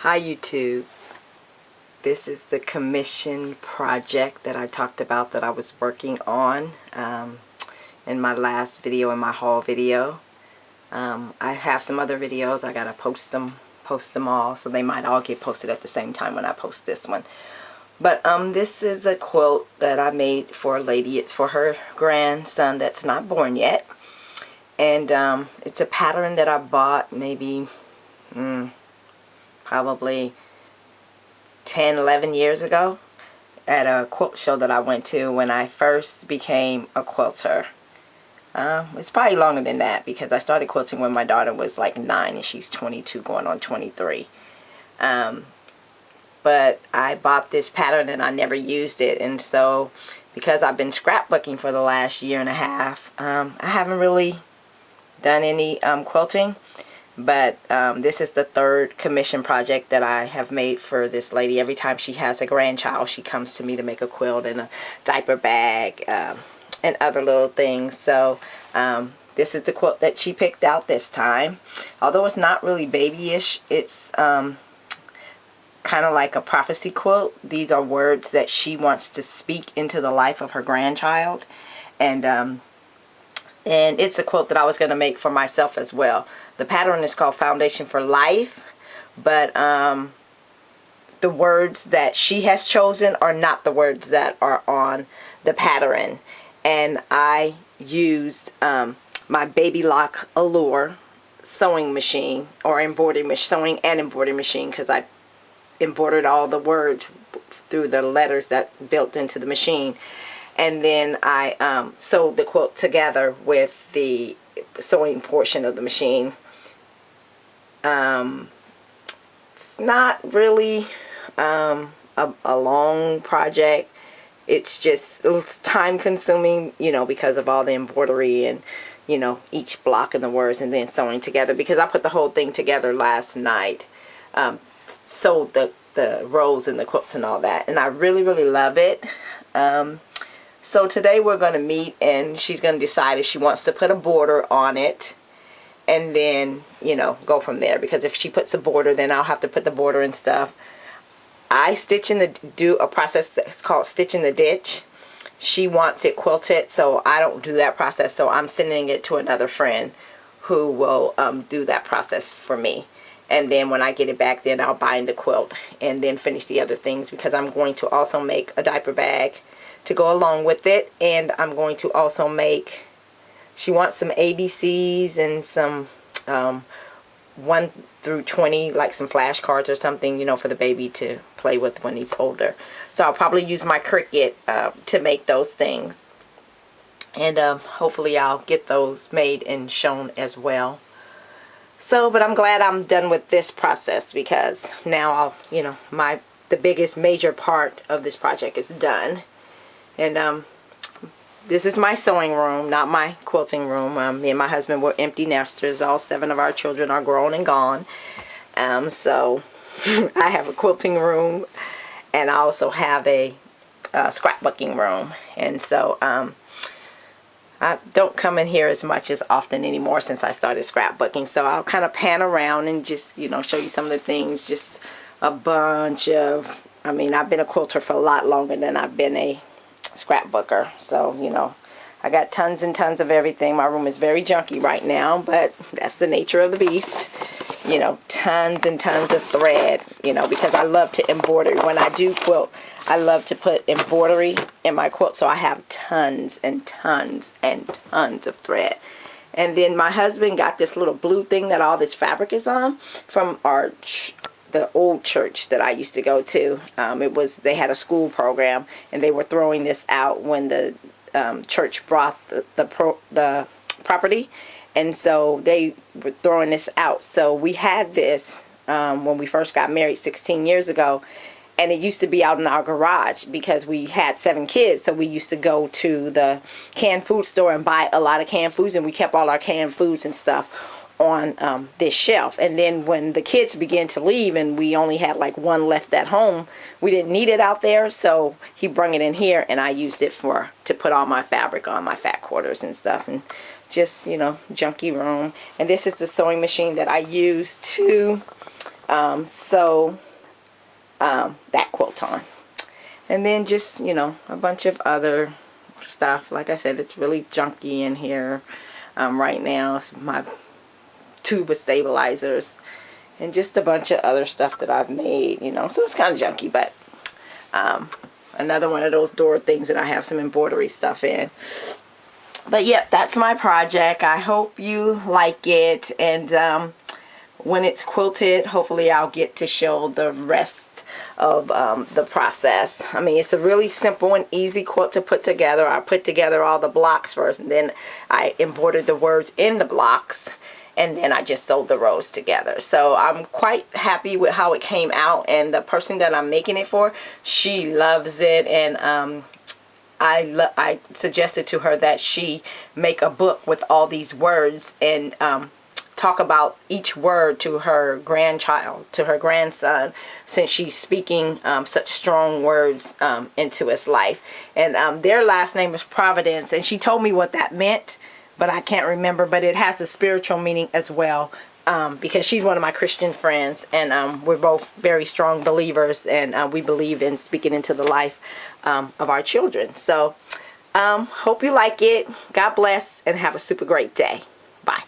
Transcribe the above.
Hi YouTube. This is the commission project that I talked about that I was working on in my last video, in my haul video. I have some other videos. I gotta post them all, so they might all get posted at the same time when I post this one. But this is a quilt that I made for a lady. It's for her grandson that's not born yet, and it's a pattern that I bought maybe probably 10-11 years ago at a quilt show that I went to when I first became a quilter. It's probably longer than that because I started quilting when my daughter was like 9 and she's 22 going on 23. But I bought this pattern and I never used it, and so because I've been scrapbooking for the last year and a half, I haven't really done any quilting. But this is the third commission project that I have made for this lady. Every time she has a grandchild, she comes to me to make a quilt and a diaper bag and other little things. So this is the quilt that she picked out this time. Although it's not really babyish, it's kind of like a prophecy quilt. These are words that she wants to speak into the life of her grandchild. And it's a quilt that I was going to make for myself as well. The pattern is called Foundation for Life, but the words that she has chosen are not the words that are on the pattern. And I used my Baby Lock Allure sewing machine, or sewing and embroidery machine, because I embroidered all the words through the letters that built into the machine. And then I sewed the quilt together with the sewing portion of the machine. It's not really a long project. It's just time consuming, you know, because of all the embroidery and, you know, each block and the words and then sewing together, because I put the whole thing together last night. Sewed the rows and the quilts and all that, and I really love it. So today we're going to meet and she's going to decide if she wants to put a border on it, and then, you know, go from there. Because if she puts a border, then I'll have to put the border and stuff. I do a process that's called stitch in the ditch. She wants it quilted, so I don't do that process. So I'm sending it to another friend who will do that process for me. And then when I get it back, then I'll bind the quilt and then finish the other things, because I'm going to also make a diaper bag to go along with it. And I'm going to also make, she wants some ABCs and some 1 through 20, like some flashcards or something, you know, for the baby to play with when he's older. So I'll probably use my Cricut to make those things. And hopefully I'll get those made and shown as well. So, but I'm glad I'm done with this process, because now I'll, you know, the biggest major part of this project is done. And this is my sewing room, not my quilting room. Me and my husband were empty nesters. All 7 of our children are grown and gone. So I have a quilting room, and I also have a scrapbooking room. And so I don't come in here as much as often anymore since I started scrapbooking. So I'll kind of pan around and just, you know, show you some of the things. Just a bunch of, I mean, I've been a quilter for a lot longer than I've been a scrapbooker. So, you know, I got tons and tons of everything. My room is very junky right now, but that's the nature of the beast. You know, tons and tons of thread, you know, because I love to embroider. When I do quilt, I love to put embroidery in my quilt, so I have tons and tons and tons of thread. And then my husband got this little blue thing that all this fabric is on from the old church that I used to go to. They had a school program, and they were throwing this out when the church bought the property, and so they were throwing this out. So we had this when we first got married 16 years ago, and it used to be out in our garage because we had 7 kids. So we used to go to the canned food store and buy a lot of canned foods, and we kept all our canned foods and stuff on this shelf. And then when the kids began to leave and we only had like 1 left at home, we didn't need it out there, so he brought it in here, and I used it to put all my fabric on, my fat quarters and stuff, and just, you know, junky room. And this is the sewing machine that I use to That quilt on. And then just, you know, a bunch of other stuff. Like I said, it's really junky in here right now. It's my tuba stabilizers and just a bunch of other stuff that I've made, you know. So it's kind of junky, but another one of those door things that I have some embroidery stuff in. But yep, that's my project. I hope you like it, and when it's quilted, hopefully I'll get to show the rest of the process. I mean, it's a really simple and easy quilt to put together. I put together all the blocks first, and then I embroidered the words in the blocks, and then I just sewed the rows together. So I'm quite happy with how it came out, and the person that I'm making it for, she loves it, and I suggested to her that she make a book with all these words and talk about each word to her grandchild, to her grandson, since she's speaking such strong words into his life. And their last name is Providence, and she told me what that meant, but I can't remember. But it has a spiritual meaning as well, because she's one of my Christian friends, and we're both very strong believers, and we believe in speaking into the life of our children. So hope you like it. God bless, and have a super great day. Bye.